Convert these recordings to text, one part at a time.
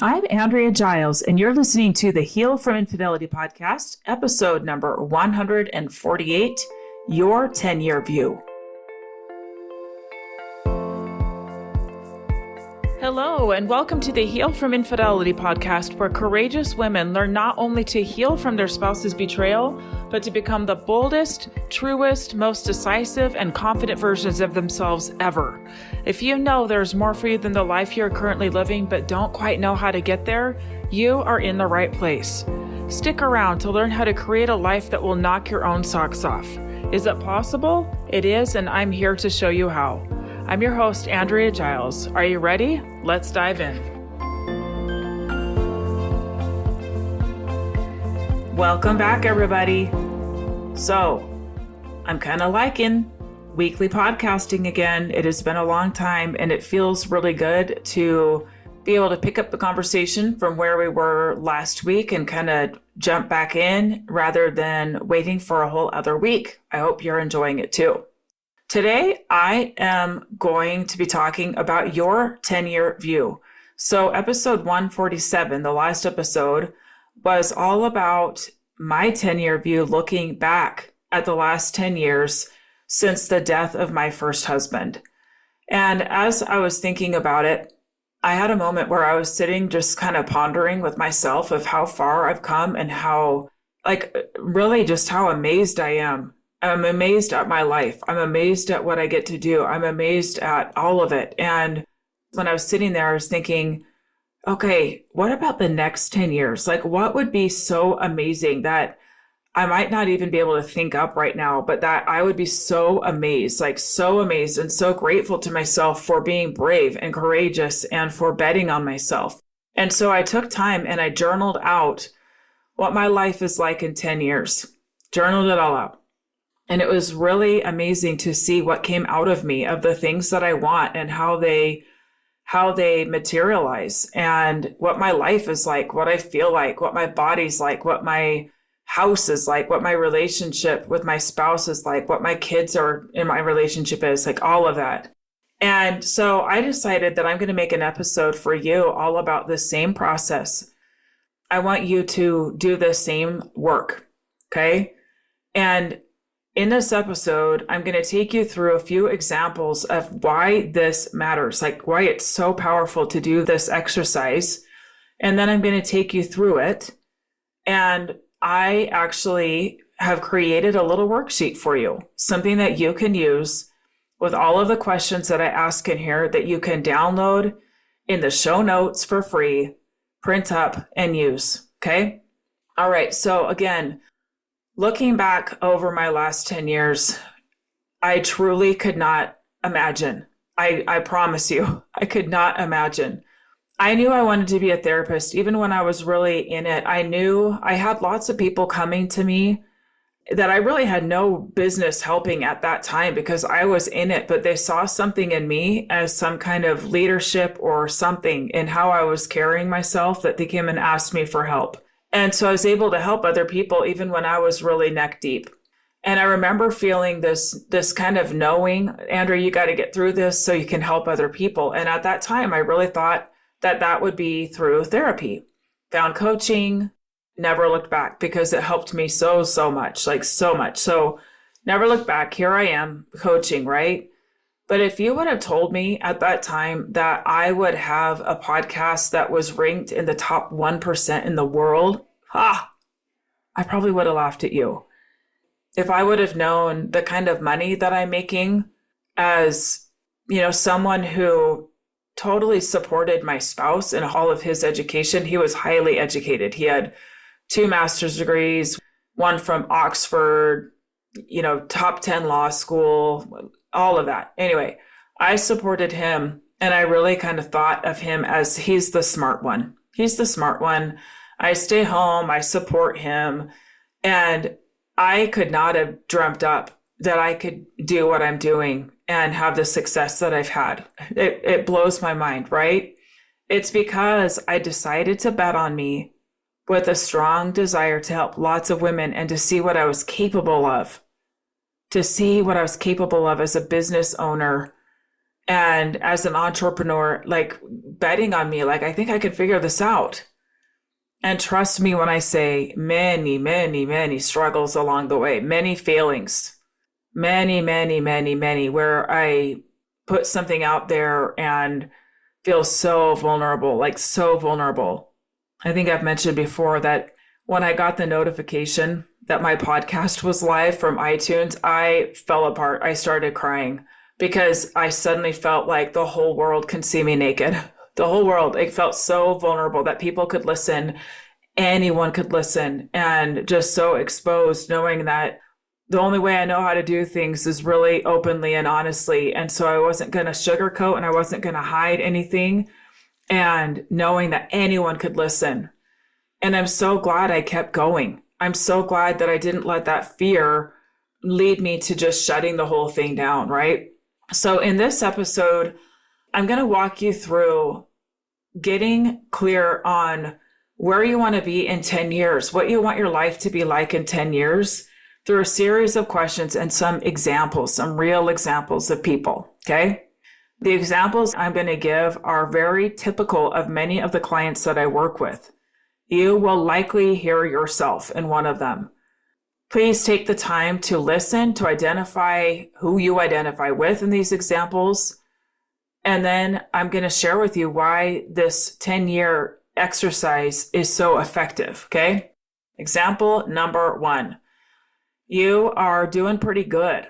I'm Andrea Giles, and you're listening to the Heal from Infidelity podcast, episode number 148, Your 10-Year View. Hello, and welcome to the Heal from Infidelity podcast, where courageous women learn not only to heal from their spouse's betrayal, but to become the boldest, truest, most decisive, and confident versions of themselves ever. If you know there's more for you than the life you're currently living, but don't quite know how to get there, you are in the right place. Stick around to learn how to create a life that will knock your own socks off. Is it possible? It is, and I'm here to show you how. I'm your host, Andrea Giles. Are you ready? Let's dive in. Welcome back, everybody. So, I'm kind of liking weekly podcasting again. It has been a long time, and it feels really good to be able to pick up the conversation from where we were last week and kind of jump back in rather than waiting for a whole other week. I hope you're enjoying it too. Today, I am going to be talking about your 10-year view. So episode 147, the last episode, was all about my 10-year view, looking back at the last 10 years since the death of my first husband. And as I was thinking about it, I had a moment where I was sitting just kind of pondering with myself of how far I've come and how, really just how amazed I am. I'm amazed at my life. I'm amazed at what I get to do. I'm amazed at all of it. And when I was sitting there, I was thinking, okay, what about the next 10 years? What would be so amazing that I might not even be able to think up right now, but that I would be so amazed and so grateful to myself for being brave and courageous and for betting on myself. And so I took time and I journaled out what my life is like in 10 years, journaled it all out. And it was really amazing to see what came out of me, of the things that I want and how they materialize, and what my life is like, what I feel like, what my body's like, what my house is like, what my relationship with my spouse is like, what my kids are in my relationship is like, all of that. And so I decided that I'm going to make an episode for you all about the same process. I want you to do the same work. Okay. And in this episode, I'm going to take you through a few examples of why this matters, why it's so powerful to do this exercise. And then I'm going to take you through it. And I actually have created a little worksheet for you, something that you can use with all of the questions that I ask in here that you can download in the show notes for free, print up, and use. Okay? All right. So again, looking back over my last 10 years, I truly could not imagine. I promise you, I could not imagine. I knew I wanted to be a therapist. Even when I was really in it, I knew I had lots of people coming to me that I really had no business helping at that time because I was in it, but they saw something in me as some kind of leadership or something in how I was carrying myself that they came and asked me for help. And so I was able to help other people even when I was really neck deep. And I remember feeling this kind of knowing, Andrea, you got to get through this so you can help other people. And at that time, I really thought that would be through therapy. Found coaching, never looked back because it helped me so much, so much. So never looked back. Here I am coaching, right? But if you would have told me at that time that I would have a podcast that was ranked in the top 1% in the world, I probably would have laughed at you. If I would have known the kind of money that I'm making as, someone who totally supported my spouse in all of his education. He was highly educated. He had 2 master's degrees, one from Oxford, top 10 law school, all of that. Anyway, I supported him, and I really kind of thought of him as he's the smart one. He's the smart one. I stay home. I support him. And I could not have dreamt up that I could do what I'm doing and have the success that I've had. It blows my mind, right? It's because I decided to bet on me with a strong desire to help lots of women and to see what I was capable of, as a business owner And as an entrepreneur, like betting on me, like I think I could figure this out. And trust me when I say many, many, many struggles along the way, many failings, many, many, many, many, where I put something out there and feel so vulnerable, like so vulnerable. I think I've mentioned before that when I got the notification that my podcast was live from iTunes, I fell apart. I started crying because I suddenly felt like the whole world can see me naked. The whole world. It felt so vulnerable that people could listen, anyone could listen, and just so exposed, knowing that the only way I know how to do things is really openly and honestly. And so I wasn't going to sugarcoat and I wasn't going to hide anything, and knowing that anyone could listen. And I'm so glad I kept going. I'm so glad that I didn't let that fear lead me to just shutting the whole thing down, right? So in this episode, I'm going to walk you through getting clear on where you want to be in 10 years, what you want your life to be like in 10 years, through a series of questions and some examples, some real examples of people, okay? The examples I'm going to give are very typical of many of the clients that I work with. You will likely hear yourself in one of them. Please take the time to listen, to identify who you identify with in these examples. And then I'm going to share with you why this 10-year exercise is so effective, okay? Example number 1. You are doing pretty good.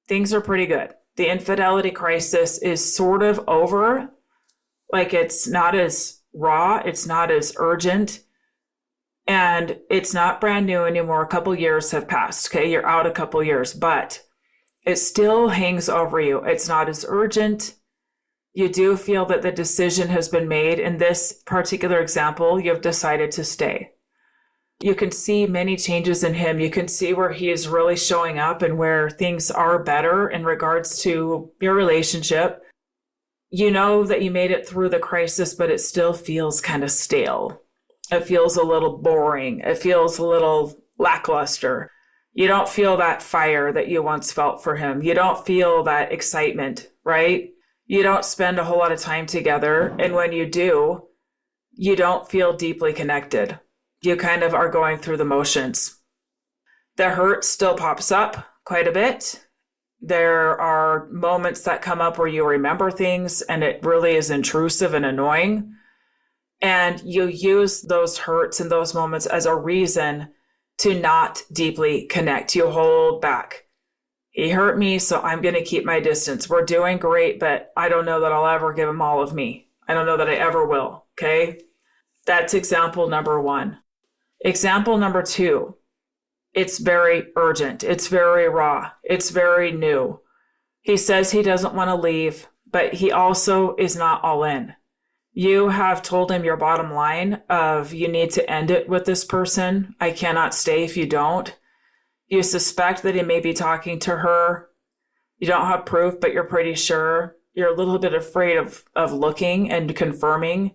Things are pretty good. The infidelity crisis is sort of over. Like it's not as raw. It's not as urgent. And it's not brand new anymore. A couple years have passed. Okay. You're out a couple years, but it still hangs over you. It's not as urgent. You do feel that the decision has been made. In this particular example, you've decided to stay. You can see many changes in him. You can see where he is really showing up and where things are better in regards to your relationship. You know that you made it through the crisis, but it still feels kind of stale. It feels a little boring. It feels a little lackluster. You don't feel that fire that you once felt for him. You don't feel that excitement, right? You don't spend a whole lot of time together. And when you do, you don't feel deeply connected. You kind of are going through the motions. The hurt still pops up quite a bit. There are moments that come up where you remember things and it really is intrusive and annoying. And you use those hurts and those moments as a reason to not deeply connect. You hold back. He hurt me, so I'm going to keep my distance. We're doing great, but I don't know that I'll ever give him all of me. I don't know that I ever will. Okay? That's example number 1. Example number 2, it's very urgent. It's very raw. It's very new. He says he doesn't want to leave, but he also is not all in. You have told him your bottom line of you need to end it with this person. I cannot stay if you don't. You suspect that he may be talking to her. You don't have proof, but you're pretty sure. You're a little bit afraid of looking and confirming.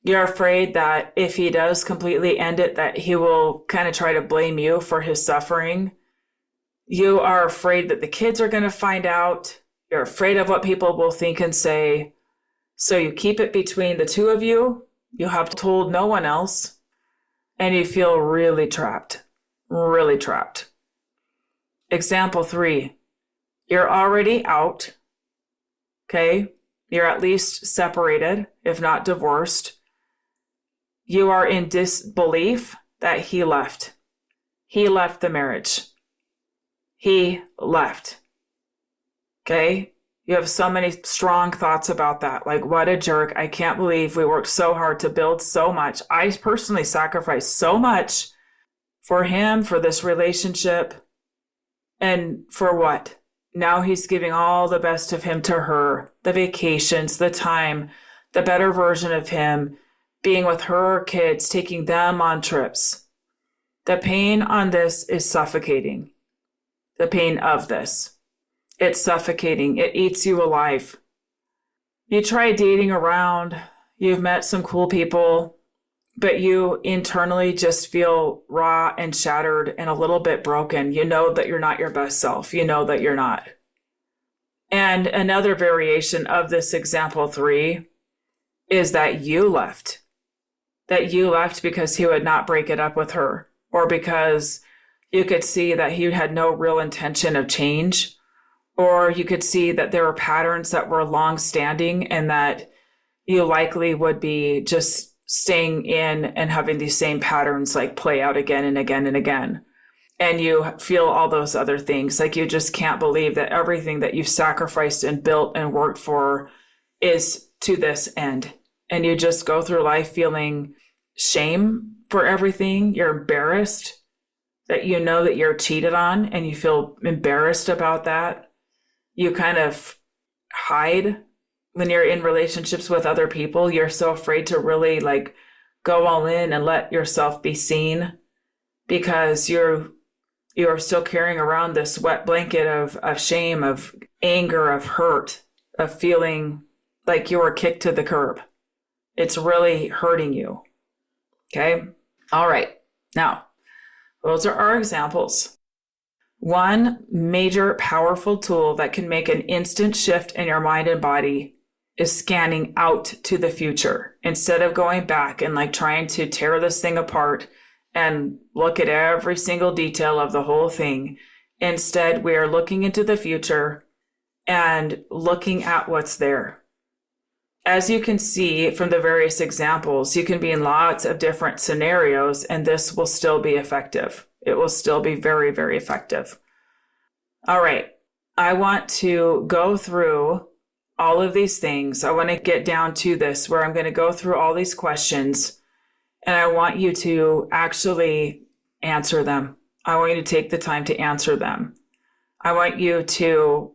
You're afraid that if he does completely end it, that he will kind of try to blame you for his suffering. You are afraid that the kids are going to find out. You're afraid of what people will think and say. So you keep it between the two of you. You have told no one else. And you feel really trapped. Really trapped. Example 3. You're already out. Okay? You're at least separated, if not divorced. You are in disbelief that he left. He left the marriage. He left. Okay? You have so many strong thoughts about that. Like, what a jerk. I can't believe we worked so hard to build so much. I personally sacrificed so much for him, for this relationship. And for what? Now he's giving all the best of him to her, the vacations, the time, the better version of him, being with her kids, taking them on trips. The pain on this is suffocating. The pain of this. It's suffocating. It eats you alive. You try dating around. You've met some cool people, but you internally just feel raw and shattered and a little bit broken. You know that you're not your best self. You know that you're not. And another variation of this example 3 is that you left because he would not break it up with her, or because you could see that he had no real intention of change, or you could see that there were patterns that were long-standing and that you likely would be just staying in and having these same patterns like play out again and again and again. And you feel all those other things. Like you just can't believe that everything that you've sacrificed and built and worked for is to this end. And you just go through life feeling shame for everything. You're embarrassed that you know that you're cheated on, and you feel embarrassed about that. You kind of hide when you're in relationships with other people. You're so afraid to really like go all in and let yourself be seen, because you're still carrying around this wet blanket of shame, of anger, of hurt, of feeling like you were kicked to the curb. It's really hurting you. Okay? All right. Now, those are our examples. One major powerful tool that can make an instant shift in your mind and body is scanning out to the future instead of going back and like trying to tear this thing apart and look at every single detail of the whole thing. Instead, we are looking into the future and looking at what's there. As you can see from the various examples, you can be in lots of different scenarios, and this will still be effective. It will still be very, very effective. All right. I want to go through all of these things. I want to get down to this where I'm going to go through all these questions, and I want you to actually answer them. I want you to take the time to answer them. I want you to,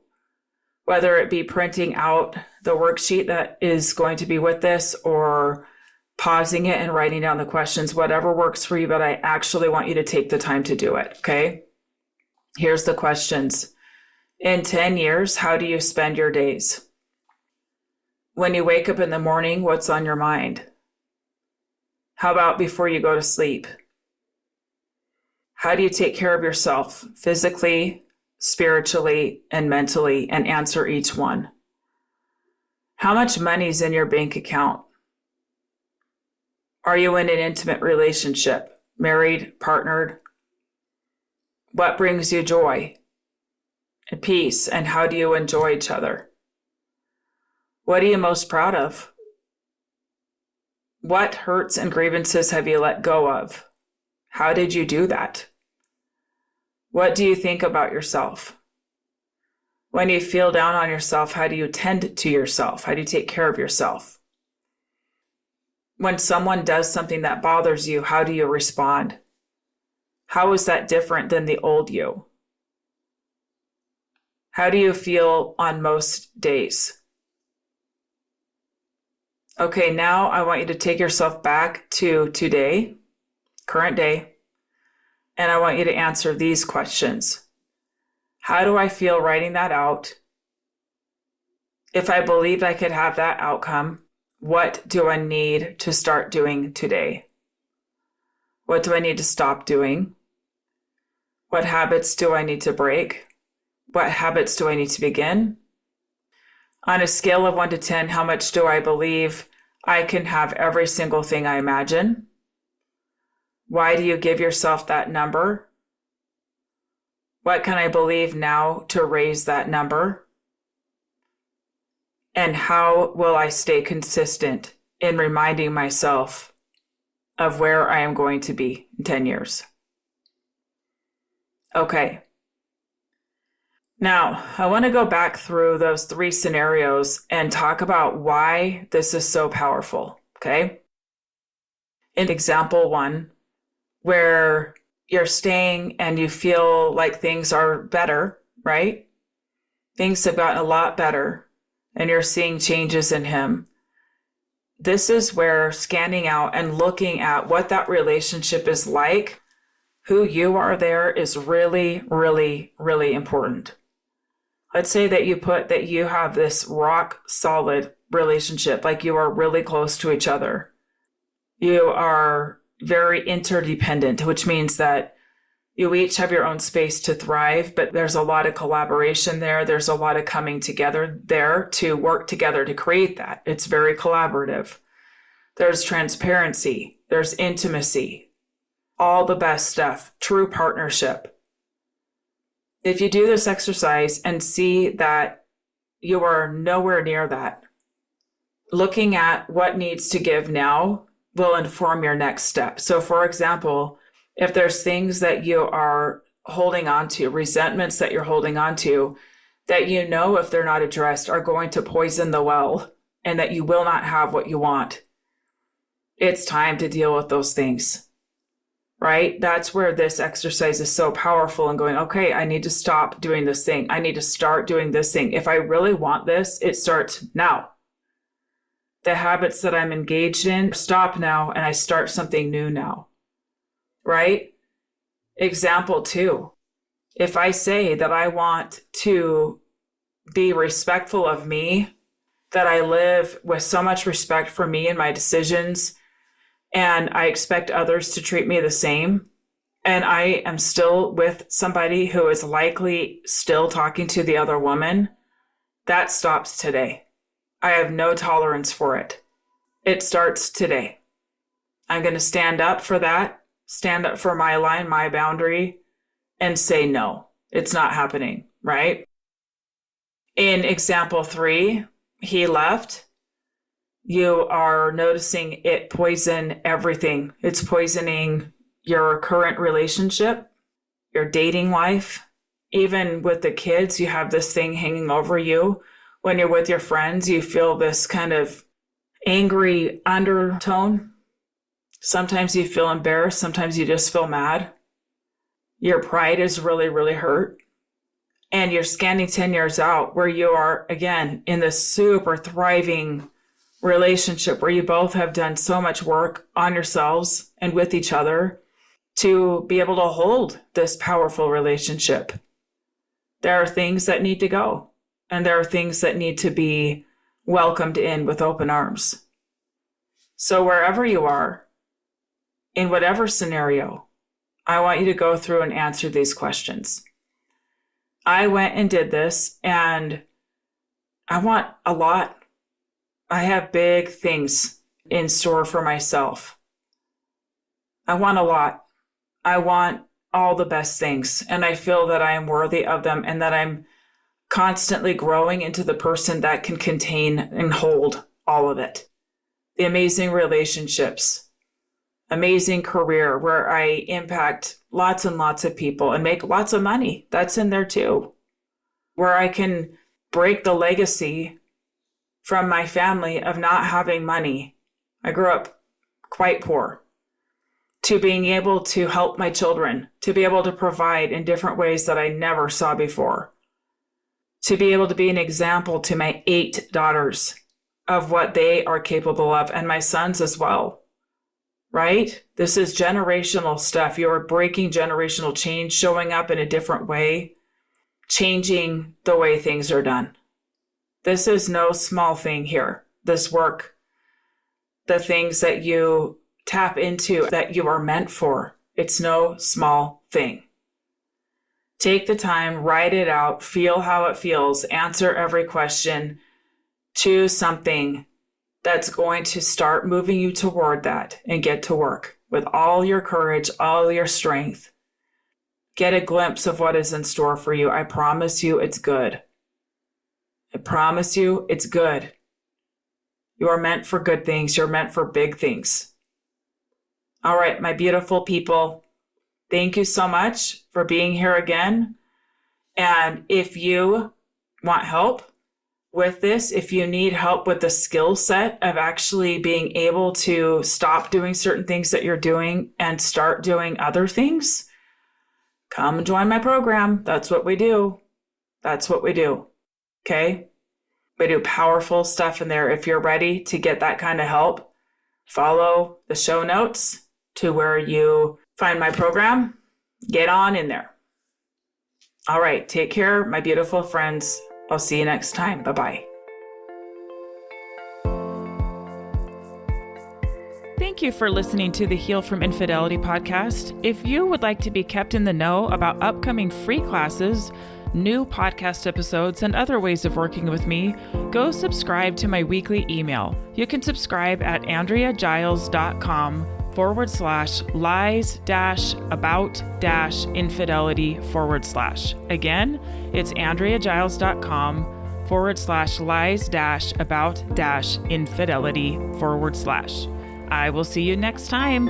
whether it be printing out the worksheet that is going to be with this, or pausing it and writing down the questions, whatever works for you, but I actually want you to take the time to do it, okay? Here's the questions. In 10 years, how do you spend your days? When you wake up in the morning, what's on your mind? How about before you go to sleep? How do you take care of yourself physically, spiritually, and mentally? And answer each one. How much money is in your bank account? Are you in an intimate relationship? Married, partnered? What brings you joy and peace, and how do you enjoy each other? What are you most proud of? What hurts and grievances have you let go of? How did you do that? What do you think about yourself? When you feel down on yourself, how do you tend to yourself? How do you take care of yourself? When someone does something that bothers you, how do you respond? How is that different than the old you? How do you feel on most days? Okay, now I want you to take yourself back to today, current day, and I want you to answer these questions. How do I feel writing that out? If I believed I could have that outcome, what do I need to start doing today? What do I need to stop doing? What habits do I need to break? What habits do I need to begin? On a scale of 1 to 10, how much do I believe I can have every single thing I imagine? Why do you give yourself that number? What can I believe now to raise that number? And how will I stay consistent in reminding myself of where I am going to be in 10 years? Okay. Now, I want to go back through those 3 scenarios and talk about why this is so powerful, okay? In example 1, where you're staying and you feel like things are better, right? Things have gotten a lot better and you're seeing changes in him. This is where scanning out and looking at what that relationship is like, who you are there, is really, really, really important. Let's say that you have this rock solid relationship, like you are really close to each other. You are very interdependent, which means that You each have your own space to thrive, but there's a lot of collaboration there. There's a lot of coming together there to work together to create that. It's very collaborative. There's transparency. There's intimacy. All the best stuff. True partnership. If you do this exercise and see that you are nowhere near that, looking at what needs to give now will inform your next step. So, for example, if there's things that you are holding on to, resentments that you're holding on to, that you know if they're not addressed are going to poison the well and that you will not have what you want, it's time to deal with those things, right? That's where this exercise is so powerful and going, okay, I need to stop doing this thing. I need to start doing this thing. If I really want this, it starts now. The habits that I'm engaged in stop now and I start something new now. Right? Example 2. If I say that I want to be respectful of me, that I live with so much respect for me and my decisions, and I expect others to treat me the same, and I am still with somebody who is likely still talking to the other woman, that stops today. I have no tolerance for it. It starts today. I'm going to stand up for that. Stand up for my line, my boundary, and say no, it's not happening, right? In example 3, he left. You are noticing it poison everything. It's poisoning your current relationship, your dating life. Even with the kids, you have this thing hanging over you. When you're with your friends, you feel this kind of angry undertone. Sometimes you feel embarrassed. Sometimes you just feel mad. Your pride is really, really hurt. And you're scanning 10 years out where you are, again, in this super thriving relationship where you both have done so much work on yourselves and with each other to be able to hold this powerful relationship. There are things that need to go, and there are things that need to be welcomed in with open arms. So wherever you are, in whatever scenario, I want you to go through and answer these questions. I went and did this, and I want a lot. I have big things in store for myself. I want a lot. I want all the best things, and I feel that I am worthy of them and that I'm constantly growing into the person that can contain and hold all of it. The amazing relationships, amazing career where I impact lots and lots of people and make lots of money. That's in there too. Where I can break the legacy from my family of not having money. I grew up quite poor. To being able to help my children, to be able to provide in different ways that I never saw before. To be able to be an example to my 8 daughters of what they are capable of, and my sons as well. Right? This is generational stuff. You're breaking generational change, showing up in a different way, changing the way things are done. This is no small thing here. This work, the things that you tap into that you are meant for, it's no small thing. Take the time, write it out, feel how it feels, answer every question, choose something that's going to start moving you toward that, and get to work with all your courage, all your strength. Get a glimpse of what is in store for you. I promise you it's good. I promise you it's good. You are meant for good things. You're meant for big things. All right, my beautiful people, thank you so much for being here again. And if you want help with this, if you need help with the skill set of actually being able to stop doing certain things that you're doing and start doing other things, come and join my program. That's what we do. That's what we do. Okay? We do powerful stuff in there. If you're ready to get that kind of help, follow the show notes to where you find my program. Get on in there. All right. Take care, my beautiful friends. I'll see you next time. Bye-bye. Thank you for listening to the Heal from Infidelity podcast. If you would like to be kept in the know about upcoming free classes, new podcast episodes, and other ways of working with me, go subscribe to my weekly email. You can subscribe at andreagiles.com/lies-about-infidelity/. Again, it's andreagiles.com/lies-about-infidelity/. I will see you next time.